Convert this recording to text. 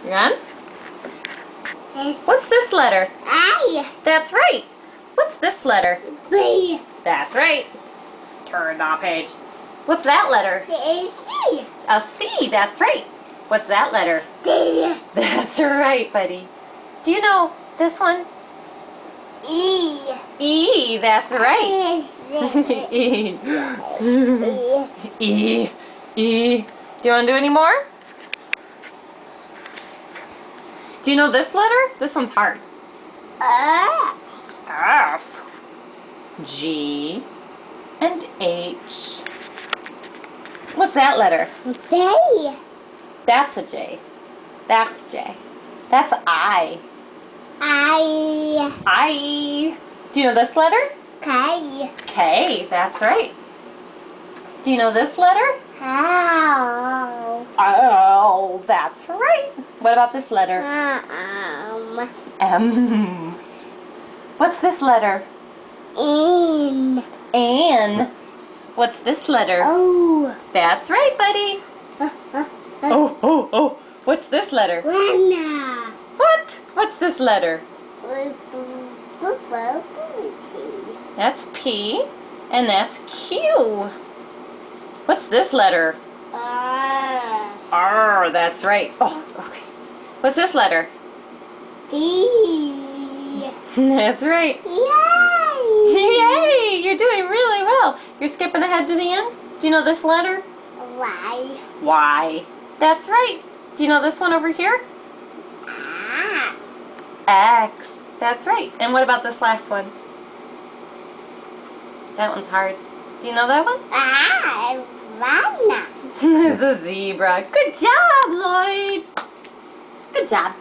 You on? Yes. What's this letter? I. That's right. What's this letter? B. That's right. Turn the page. What's that letter? C. A C. That's right. What's that letter? D. That's right, buddy. Do you know this one? E. E. That's right. E. E. E. Do you want to do any more? Do you know this letter? This one's hard. F. G. And H. What's that letter? J. That's a J. That's J. That's I. I. Do you know this letter? K. K. That's right. Do you know this letter? Ow. Oh, that's right. What about this letter? M. What's this letter? N. N. What's this letter? O. That's right, buddy. Oh. What's this letter? Lana. What? What's this letter? That's P. And that's Q. What's this letter? R. That's right. Oh, okay. What's this letter? D. That's right. Yay! Yay! You're doing really well. You're skipping ahead to the end. Do you know this letter? Y. Y. That's right. Do you know this one over here? Ah. X. That's right. And what about this last one? That one's hard. Do you know that one? Lana. It's a zebra. Good job, Lloyd. Good job.